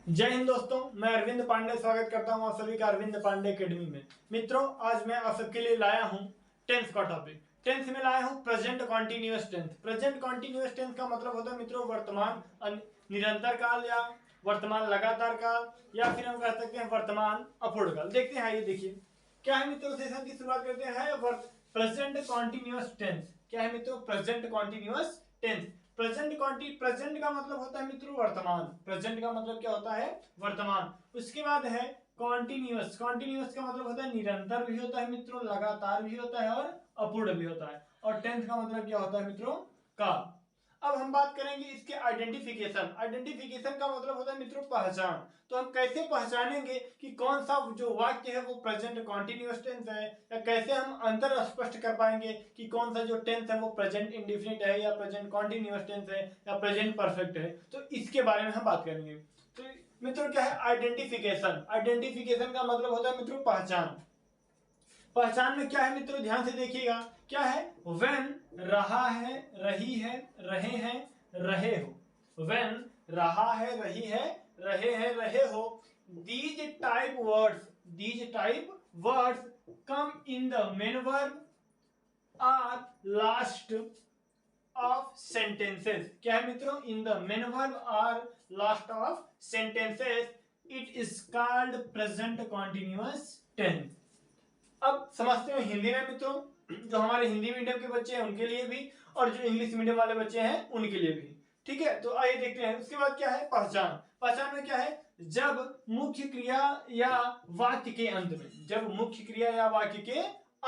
जय हिंद दोस्तों, मैं अरविंद पांडे स्वागत करता हूं आप सभी का अरविंद पांडे एकेडमी में। मित्रों, आज मैं आप सबके लिए लाया हूं टेंस का टॉपिक। टेंस में लाया हूं present continuous tense. Present continuous tense का मतलब होता है मित्रों वर्तमान निरंतर काल या वर्तमान लगातार काल या फिर हम कह सकते हैं वर्तमान अपूर्ण काल। देखते हैं, ये देखिए क्या है मित्रों। सेशन की शुरुआत करते हैं प्रेजेंट कॉन्टिन्यूअस टेंस। क्या है मित्रों? Present continuous tense. प्रेजेंट का मतलब होता है मित्रों वर्तमान। प्रेजेंट का मतलब क्या होता है? वर्तमान। उसके बाद है कॉन्टिन्यूअस। कॉन्टिन्यूअस का मतलब होता है निरंतर भी होता है मित्रों, लगातार भी होता है और अपूर्ण भी होता है। और टेंस का मतलब क्या होता है मित्रों? काल। अब हम बात करेंगे इसके आइडेंटिफिकेशन। आइडेंटिफिकेशन का मतलब होता है मित्रों पहचान। तो हम कैसे पहचानेंगे कि कौन सा जो वाक्य है वो प्रेजेंट कॉन्टिन्यूअस टेंस है, या कैसे हम अंतर स्पष्ट कर पाएंगे कि कौन सा जो टेंस है वो प्रेजेंट इंडेफिनिट है या प्रेजेंट कॉन्टिन्यूअस टेंस है या प्रेजेंट परफेक्ट है। तो इसके बारे में हम बात करेंगे। तो मित्रों क्या है आइडेंटिफिकेशन? आइडेंटिफिकेशन का मतलब होता है मित्रों पहचान। पहचान में क्या है मित्रों? ध्यान से देखिएगा। क्या है? व्हेन रहा है, रही है, रहे हैं, रहे हो। व्हेन रहा है, रही है, रहे हैं, रहे हो। These type words come in the main verb are last of sentences. क्या है मित्रों? In the main verb are last of sentences. It is called present continuous tense. अब समझते हैं हिंदी में मित्रों, जो हमारे हिंदी मीडियम के बच्चे हैं उनके लिए भी और जो इंग्लिश मीडियम वाले बच्चे हैं उनके लिए भी। ठीक है, तो आइए देखते हैं। उसके बाद क्या है? पहचान। पहचान में क्या है? जब मुख्य क्रिया या वाक्य के अंत में, जब मुख्य क्रिया या वाक्य के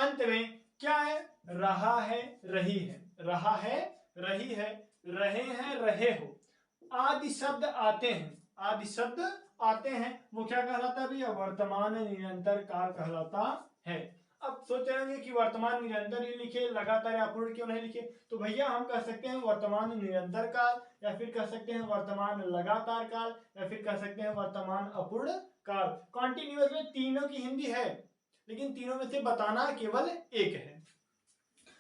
अंत में क्या है? रहा है, रही है, रहा है, रही है, रहे हैं, रहे हो आदि शब्द आते हैं। आदि शब्द आते हैं, वो क्या कहलाता है भैया? वर्तमान निरंतर काल कहलाता है। अब सोच रहे होंगे कि वर्तमान निरंतर ही लिखे, लगातार या अपूर्ण क्यों नहीं लिखे? तो भैया हम कह सकते हैं वर्तमान निरंतर काल, या फिर कह सकते हैं वर्तमान लगातार काल, या फिर कह सकते हैं वर्तमान अपूर्ण काल। कॉन्टिन्यूअस में तीनों की हिंदी है, लेकिन तीनों में से बताना केवल एक है।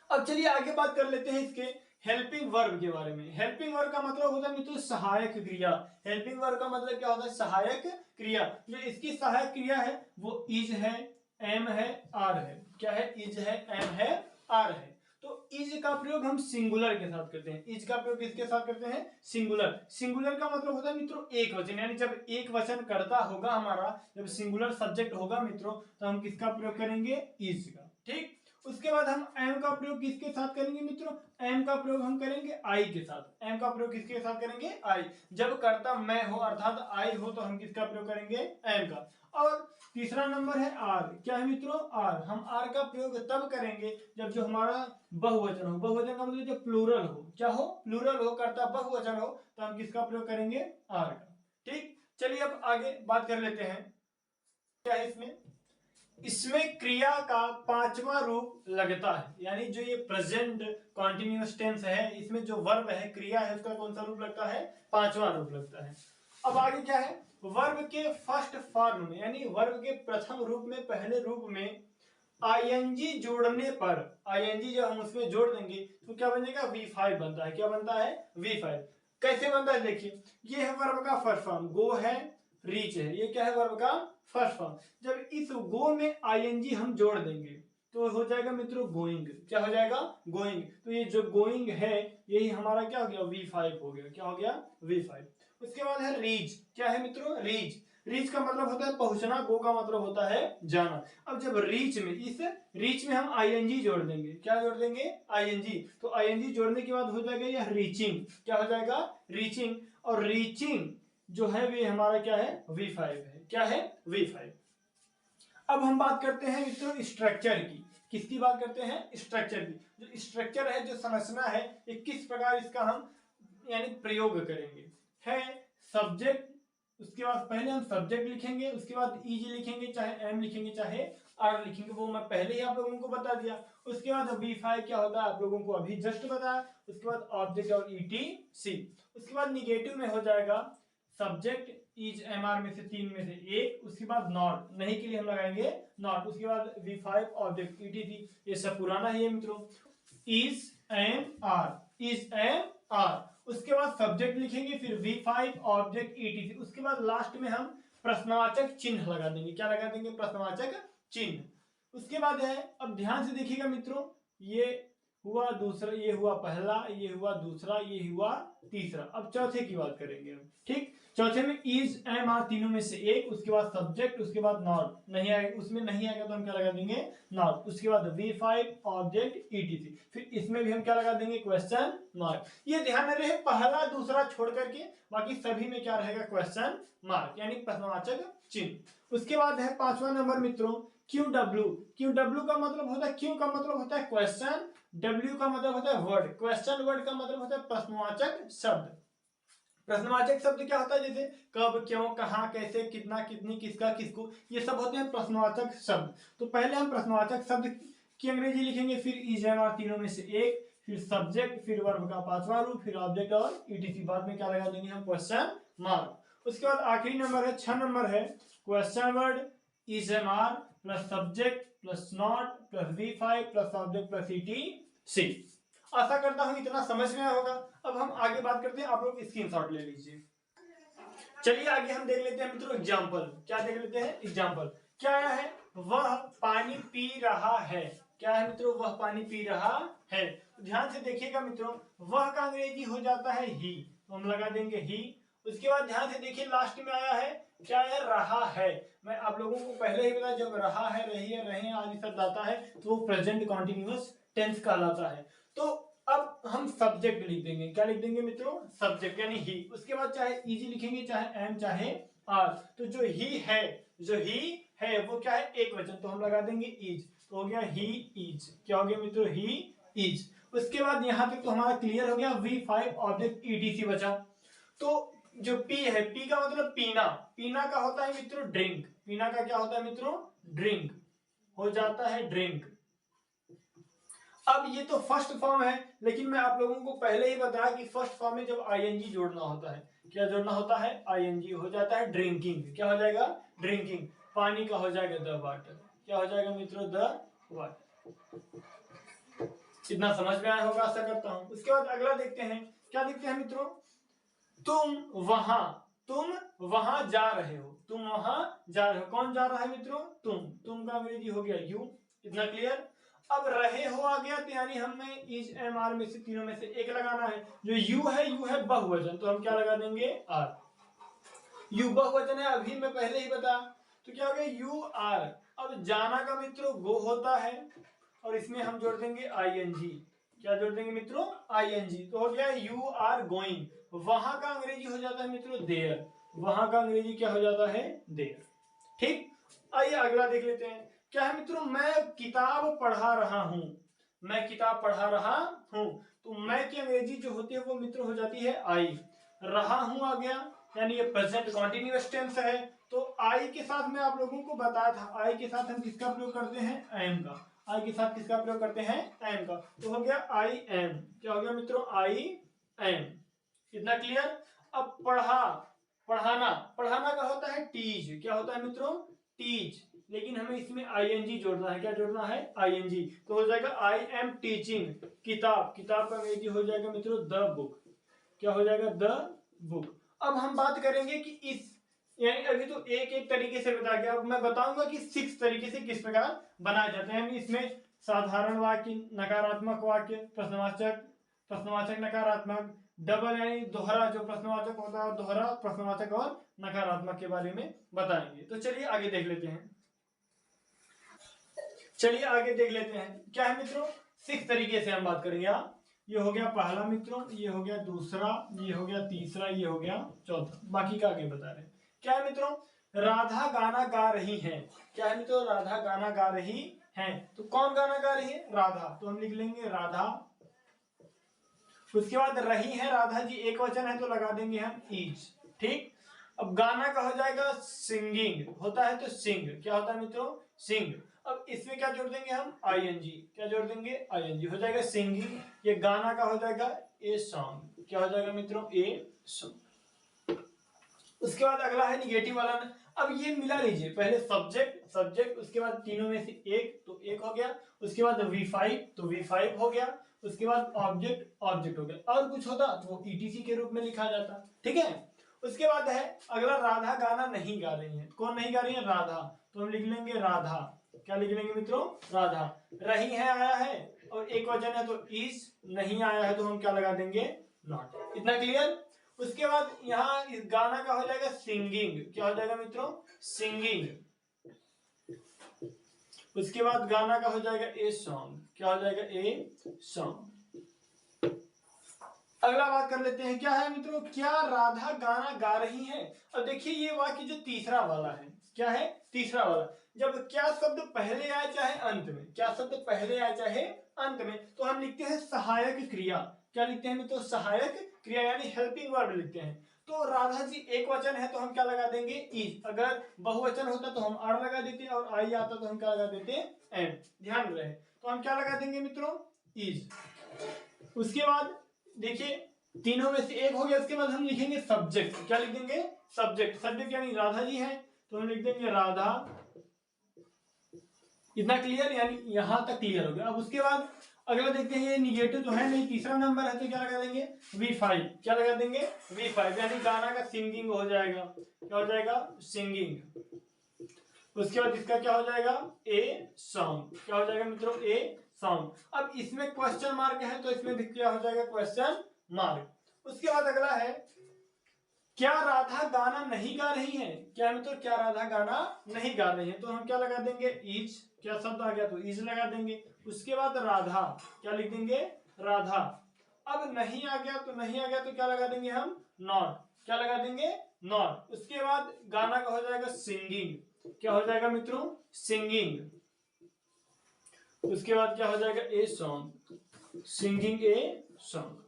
अब चलिए आगे बात कर लेते हैं इसके हेल्पिंग वर्ब के बारे में। हेल्पिंग वर्ब का मतलब होता है मित्रों सहायक क्रिया। हेल्पिंग वर्ब का मतलब क्या होता है? सहायक क्रिया। जो इसकी सहायक क्रिया है वो इज है, एम है, आर है। क्या है? इज है, एम है, आर है। तो इज का प्रयोग हम सिंगुलर के साथ करते हैं। इज का प्रयोग किसके साथ करते हैं? सिंगुलर। सिंगुलर का मतलब होता है मित्रों एक वचन, यानी जब एक वचन करता होगा हमारा, जब सिंगुलर सब्जेक्ट होगा मित्रों, तो हम किसका प्रयोग करेंगे? इज का। ठीक। उसके बाद हम एम का प्रयोग किसके साथ करेंगे मित्रों? एम का प्रयोग हम करेंगे आई के साथ। एम का प्रयोग किसके साथ करेंगे? आई। जब कर्ता मैं हो अर्थात आई हो, तो हम किसका प्रयोग करेंगे? एम का। और तीसरा नंबर है आर। क्या है मित्रों? आर। हम आर का प्रयोग तब करेंगे जब जो हमारा बहुवचन हो। बहुवचन का मतलब जब प्लूरल हो। क्या हो? प्लूरल हो, कर्ता बहुवचन हो, तो हम किसका प्रयोग करेंगे? आर का। ठीक, चलिए अब आगे बात कर लेते हैं। क्या है इसमें क्रिया का पांचवा रूप लगता है, यानी जो ये प्रेजेंट कॉन्टिन्यूअस टेंस है, इसमें जो वर्ब है, क्रिया है, उसका कौन सा रूप लगता है? पांचवा रूप लगता है। अब आगे क्या है? वर्ब के फर्स्ट फॉर्म में, यानी वर्ब के प्रथम रूप में, पहले रूप में आईएनजी जोड़ने पर, आईएनजी जब हम उसमें जोड़ देंगे तो क्या बनेगा? V5 बनता है। क्या बनता है? V5। कैसे बनता है देखिए, ये है वर्ब का फर्स्ट फॉर्म, गो है, रीच है। ये क्या है? वर्ब का फर्स्ट फॉर्म। जब इस गो में आईएनजी हम जोड़ देंगे तो हो जाएगा मित्रों गोइंग। क्या हो जाएगा? गोइंग। तो ये जो गोइंग है यही हमारा क्या हो गया? V5 हो गया। क्या हो गया? V5। उसके बाद है रीच। क्या है मित्रों? रीच। रीच का मतलब होता है पहुंचना, गो का मतलब होता है जाना। अब जब रीच में, इस रीच में हम आईएनजी जोड़ देंगे। क्या जोड़ देंगे? आईएनजी। तो आईएनजी जोड़ने के बाद हो जाएगा यह रीचिंग। क्या हो जाएगा? रीचिंग। और रीचिंग जो है वे हमारा क्या है? V5 है। क्या है? V5। अब हम बात करते हैं मित्रों स्ट्रक्चर की। किसकी बात करते हैं? स्ट्रक्चर की। जो स्ट्रक्चर है, जो संरचना है, ये किस प्रकार इसका हम यानी प्रयोग करेंगे। है सब्जेक्ट, उसके बाद पहले हम सब्जेक्ट लिखेंगे, उसके बाद इज लिखेंगे, चाहे एम लिखेंगे, चाहे आर लिखेंगे, वो मैं पहले ही आप लोगों को बता दिया। उसके बाद V5 क्या होता है आप लोगों को अभी जस्ट बताया। उसके बाद ऑब्जेक्ट और ETC। उसके बाद निगेटिव में हो जाएगा सब्जेक्ट इज एमआर में से तीन में से एक, उसके बाद नॉट, नहीं के लिए हम लगाएंगे नॉट, उसके बाद V5 ऑब्जेक्ट ETC। ये सब पुराना ही है मित्रों। Is am are, is am are. उसके बाद सब्जेक्ट लिखेंगे, फिर V5 ऑब्जेक्ट ETC, उसके बाद लास्ट में हम प्रश्नवाचक चिन्ह लगा देंगे। क्या लगा देंगे? प्रश्नवाचक चिन्ह। उसके बाद है, अब ध्यान से देखिएगा मित्रों, ये हुआ दूसरा, ये हुआ पहला, ये हुआ दूसरा, ये हुआ तीसरा। अब चौथे की बात करेंगे हम। ठीक, चौथे में इज, एम, आर तीनों में से एक, उसके बाद सब्जेक्ट, उसके बाद नॉट, नहीं आएगा, उसमें नहीं आएगा तो हम क्या लगा देंगे? नॉट। उसके बाद V5 ऑब्जेक्ट ETC, फिर इसमें भी हम क्या लगा देंगे? Question mark. ये ध्यान रहे, पहला दूसरा छोड़ करके बाकी सभी में क्या रहेगा? क्वेश्चन मार्क, यानी प्रश्नवाचक चिन्ह। उसके बाद है 5वां नंबर मित्रों QW। QW का मतलब होता है, Q का मतलब होता है क्वेश्चन, W का मतलब होता है वर्ड। क्वेश्चन वर्ड का मतलब होता है प्रश्नवाचक शब्द। प्रश्नवाचक शब्द क्या होता है? जैसे कब, क्यों, कहां, कैसे, कितना, कितनी, किसका, किसको, ये सब होते हैं प्रश्नवाचक शब्द। तो पहले हम प्रश्नवाचक शब्द की अंग्रेजी लिखेंगे, फिर इज, एम, आर तीनों में से एक, फिर सब्जेक्ट, फिर वर्ब का 5वां रूप, फिर ऑब्जेक्ट और ETC। बाद में क्या लगा देंगे हम? Question mark. उसके बाद आखिरी नंबर है 6 नंबर है question word is, am, are plus subject plus not plus V5 plus object plus ETC। आशा करता हूं इतना समझ में आया होगा। अब हम आगे बात करते हैं, आप लोग स्क्रीनशॉट ले लीजिए। चलिए आगे हम देख लेते हैं मित्रों एग्जाम्पल। क्या देख लेते हैं? एग्जाम्पल। क्या है? वह पानी पी रहा है। क्या है मित्रों? वह पानी पी रहा है। ध्यान से देखिएगा मित्रों, वह का अंग्रेजी हो जाता है ही, तो हम लगा देंगे ही। उसके बाद ध्यान से देखिए, लास्ट में आया है, क्या है? रहा है। मैं आप लोगों को पहले ही बताया, जब रहा है, रही है, रहे आदि शब्द आता है तो वो प्रेजेंट कॉन्टिन्यूअस टेंस कहलाता है। तो अब हम सब्जेक्ट लिख देंगे। क्या लिख देंगे मित्रों? सब्जेक्ट, यानी ही। उसके बाद चाहे इजी लिखेंगे, चाहे एम, चाहे आर। तो जो ही है, जो ही है वो क्या है? एक वचन, तो हम लगा देंगे इज, तो हो गया ही इज। क्या हो गया मित्रों? He is. उसके बाद यहां तक तो हमारा क्लियर हो गया। V5 ऑब्जेक्ट ETC बचा। तो जो पी है, पी का मतलब पीना, पीना का होता है मित्रों ड्रिंक। पीना का क्या होता है मित्रों? ड्रिंक, हो जाता है ड्रिंक। अब ये तो फर्स्ट फॉर्म है, लेकिन मैं आप लोगों को पहले ही बताया कि फर्स्ट फॉर्म में जब ING जोड़ना होता है, क्या जोड़ना होता है? ING, हो जाता है ड्रिंकिंग। क्या हो जाएगा? ड्रिंकिंग। पानी का हो जाएगा द वाटर। क्या हो जाएगा मित्रों? The water. इतना समझ में आया होगा आशा करता हूं। उसके बाद अगला देखते हैं। क्या देखते हैं मित्रों? तुम वहां जा रहे हो। तुम वहां जा रहे हो। कौन जा रहा है मित्रों? तुम का अंग्रेजी हो गया यू। इतना क्लियर? अब रहे हो आ गया, तो यानी हमें इज, एम, आर में से तीनों में से एक लगाना है। जो यू है बहुवचन, तो हम क्या लगा देंगे? आर। यू बहुवचन है, अभी मैं पहले ही बता, तो क्या हो गया? You are. अब जाना का मित्रों गो होता है, और इसमें हम जोड़ देंगे ING। क्या जोड़ देंगे मित्रों? ING। तो हो गया यू आर गोइंग। वहां का अंग्रेजी हो जाता है मित्रों देयर। वहां का अंग्रेजी क्या हो जाता है? देयर। ठीक, आइए अगला देख लेते हैं। क्या है मित्रों? मैं किताब पढ़ा रहा हूं। मैं किताब पढ़ा रहा हूं। तो मैं की अंग्रेजी जो होती है वो मित्रों हो जाती है आई। रहा हूं आ गया, यानी ये प्रेजेंट कॉन्टिन्यूअस टेंस है। तो आई के साथ मैं आप लोगों को बताया था, आई के साथ हम किसका प्रयोग करते हैं? एम का। आई के साथ किसका प्रयोग करते हैं? एम का। तो हो गया आई एम। क्या हो गया मित्रों? I am. इतना क्लियर? अब पढ़ा, पढ़ाना, पढ़ाना का होता है टीच। क्या होता है मित्रों? टीच। लेकिन हमें इसमें ING जोड़ना है। क्या जोड़ना है? ING। तो हो जाएगा आई एम टीचिंग किताब। किताब का अंग्रेजी हो जाएगा मित्रों द बुक। क्या हो जाएगा? The book. अब हम बात करेंगे कि इस, यानी अभी तो एक एक तरीके से बता गया, अब मैं बताऊंगा कि 6 तरीके से किस प्रकार बनाए जाते हैं। इसमें साधारण वाक्य, नकारात्मक वाक्य, प्रश्नवाचक, प्रश्नवाचक नकारात्मक, डबल यानी दोहरा जो प्रश्नवाचक होता है, दोहरा प्रश्नवाचक और नकारात्मक के बारे में बताएंगे। तो चलिए आगे देख लेते हैं। चलिए आगे देख लेते हैं। क्या है मित्रों? 6 तरीके से हम बात करेंगे। ये हो गया पहला मित्रों, ये हो गया दूसरा, ये हो गया तीसरा, ये हो गया चौथा। बाकी का आगे बता रहे हैं। क्या है मित्रों? राधा गाना गा रही है। क्या है मित्रों? राधा गाना गा रही है। तो कौन गाना गा रही है? राधा। तो हम लिख लेंगे राधा। उसके बाद रही है राधा जी, एक वचन है तो लगा देंगे हम इज। ठीक, अब गाना का हो जाएगा सिंगिंग, होता है तो सिंग। क्या होता है मित्रों? सिंग। अब इसमें क्या जोड़ देंगे हम? ING। क्या जोड़ देंगे? ING। हो जाएगा सिंगिंग। ये गाना का हो जाएगा ए सॉन्ग। क्या हो जाएगा मित्रों? A song. उसके बाद अगला है निगेटिव वाला ना। अब ये मिला लीजिए, पहले सब्जेक्ट, सब्जेक्ट, उसके बाद तीनों में से एक, तो एक हो गया। उसके बाद V5, तो V5 हो गया। उसके बाद ऑब्जेक्ट ऑब्जेक्ट हो गया, और कुछ होता तो वो ईटीसी के रूप में लिखा जाता। ठीक है, उसके बाद है अगला, राधा गाना नहीं गा रही है। कौन नहीं गा रही है? राधा। तो हम लिख लेंगे राधा। क्या लिख लेंगे मित्रों? राधा। रही है आया है और एक वचन है तो इज, नहीं आया है तो हम क्या लगा देंगे? नॉट। इतना क्लियर? उसके बाद यहाँ इस गाना का हो जाएगा सिंगिंग। क्या हो जाएगा मित्रों? सिंगिंग। उसके बाद गाना का हो जाएगा ए सॉन्ग। क्या हो जाएगा? A song. अगला बात कर लेते हैं, क्या है मित्रों? क्या राधा गाना गा रही है? अब देखिए ये वाक्य जो तीसरा वाला है, क्या है? तीसरा वाला। जब क्या शब्द पहले आए चाहे अंत में, क्या शब्द पहले आए चाहे अंत में, तो हम लिखते हैं सहायक क्रिया। क्या लिखते हैं मित्रों? सहायक क्रिया, यानी हेल्पिंग वर्ब लिखते हैं। तो राधा जी एक वचन है तो हम क्या लगा देंगे? इज। अगर बहुवचन होता तो हम आर लगा देते, और आई आता तो हम क्या लगा देते? एम। ध्यान रहे, तो हम क्या लगा देंगे मित्रों? इज। उसके बाद देखिए तीनों में से एक हो गया, उसके बाद हम लिखेंगे सब्जेक्ट। क्या लिख देंगे? सब्जेक्ट। सब्जेक्ट यानी राधा जी है तो हम लिख देंगे राधा। इतना क्लियर? यानी यहां तक क्लियर हो गया। अब उसके बाद अगला देखते हैं, ये निगेटिव तो है नहीं, तीसरा नंबर है तो क्या लगा देंगे? V5। क्या लगा देंगे? V5, यानी गाना का सिंगिंग हो जाएगा। क्या हो जाएगा? सिंगिंग। उसके बाद इसका क्या हो जाएगा? A song. क्या हो जाएगा मित्रों? ए सॉन्ग। अब इसमें क्वेश्चन मार्क है तो इसमें भी क्या हो जाएगा? Question mark. उसके बाद अगला है, क्या राधा गाना नहीं गा रही है? क्या मित्रों? क्या राधा गाना नहीं गा रही है? तो हम क्या लगा देंगे? इज। क्या शब्द आ गया तो इज लगा देंगे। उसके बाद राधा। क्या लिख देंगे? राधा। अब नहीं आ गया तो नहीं आ गया तो क्या लगा देंगे हम? नॉट। क्या लगा देंगे? नॉट। उसके बाद गाना का हो जाएगा सिंगिंग। क्या हो जाएगा मित्रों? सिंगिंग। उसके बाद क्या हो जाएगा? A song. Singing a song.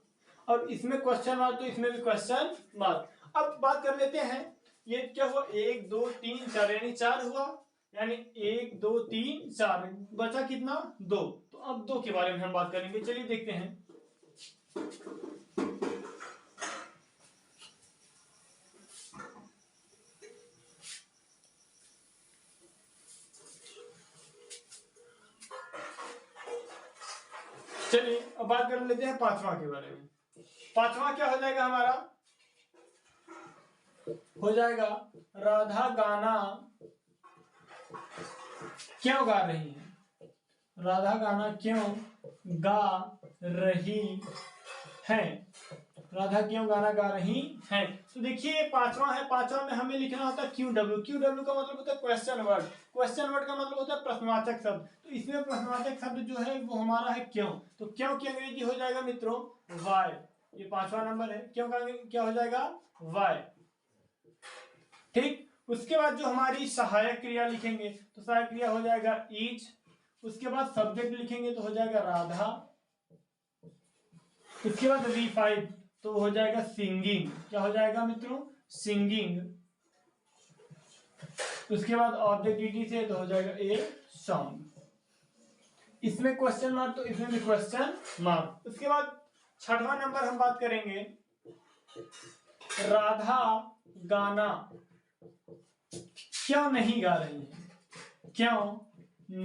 और इसमें क्वेश्चन मार्क तो इसमें भी क्वेश्चन मार्क। अब बात कर लेते हैं, ये क्या हुआ? 1 2 3 4, यानी 4 हुआ, यानी 1 2 3 4, बचा कितना? 2। तो अब 2 के बारे में हम बात करेंगे। चलिए देखते हैं। चलिए अब बात कर लेते हैं पांचवा के बारे में। पांचवा क्या हो जाएगा हमारा? हो जाएगा राधा गाना क्यों गा रही है? राधा गाना क्यों गा रही है? राधा क्यों गाना गा रही है? तो देखिए पांचवा है, पांचवा में हमें लिखना होता है क्यू डब्ल्यू। क्यू डब्ल्यू का मतलब होता है क्वेश्चन वर्ड। क्वेश्चन वर्ड का मतलब होता है प्रश्नवाचक शब्द। तो इसमें प्रश्नवाचक शब्द जो है वो हमारा है क्यों। तो क्यों की अंग्रेजी हो जाएगा मित्रों? वाई। ये पांचवा नंबर है, क्यों का क्या हो जाएगा? वाई। ठीक। उसके बाद जो हमारी सहायक क्रिया लिखेंगे तो सहायक क्रिया हो जाएगा इज। उसके बाद सब्जेक्ट लिखेंगे तो हो जाएगा राधा। उसके बाद V5 तो हो जाएगा सिंगिंग। क्या हो जाएगा मित्रों? सिंगिंग। उसके बाद ऑब्जेक्ट ईटी से तो हो जाएगा ए सॉन्ग। इसमें क्वेश्चन मार्क तो इसमें भी क्वेश्चन मार्क। उसके बाद छठवां नंबर हम बात करेंगे, राधा गाना क्यों नहीं गा रही है? क्यों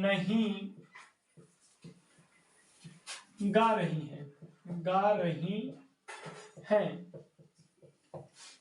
नहीं गा रही है? गा रही है।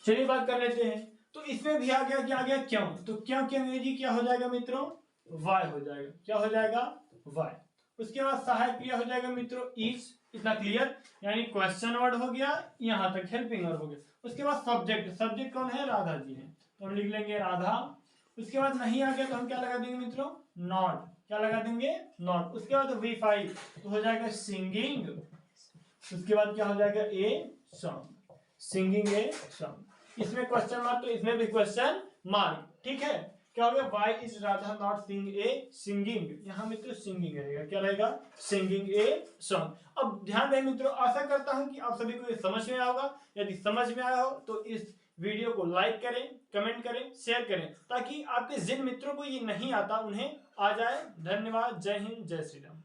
चलिए बात कर लेते हैं। तो इसमें भी आ गया, क्या आ गया? क्यों। तो क्यों की अंग्रेजी क्या हो जाएगा मित्रों? वाई हो जाएगा। क्या हो जाएगा? वाई। उसके बाद सहायक क्रिया हो जाएगा मित्रों इज। इतना क्लियर? यानी क्वेश्चन वर्ड हो गया, यहां तक हेल्पिंग वर्ड हो गया। उसके बाद सब्जेक्ट। सब्जेक्ट कौन है? राधा जी है, तो हम लिख लेंगे राधा। उसके बाद नहीं आ गया तो हम क्या लगा देंगे मित्रों? नॉट। क्या लगा देंगे? नॉट। उसके बाद V5 तो हो जाएगा सिंगिंग। उसके बाद क्या हो जाएगा? A song. Singing a song. इसमें क्वेश्चन मार्क तो इसमें भी क्वेश्चन मार्क। ठीक है, क्या हो गया? Why is Radha not sing a singing? यहां मित्रों सिंगिंग रहेगा। क्या रहेगा? Singing a song. अब ध्यान रहे मित्रों, आशा करता हूं कि आप सभी को ये समझ में आया होगा। यदि समझ में आया हो तो इस वीडियो को लाइक करें, कमेंट करें, शेयर करें, ताकि आपके जिन मित्रों को ये नहीं आता उन्हें आ जाए। धन्यवाद। जय हिंद, जय श्री राम।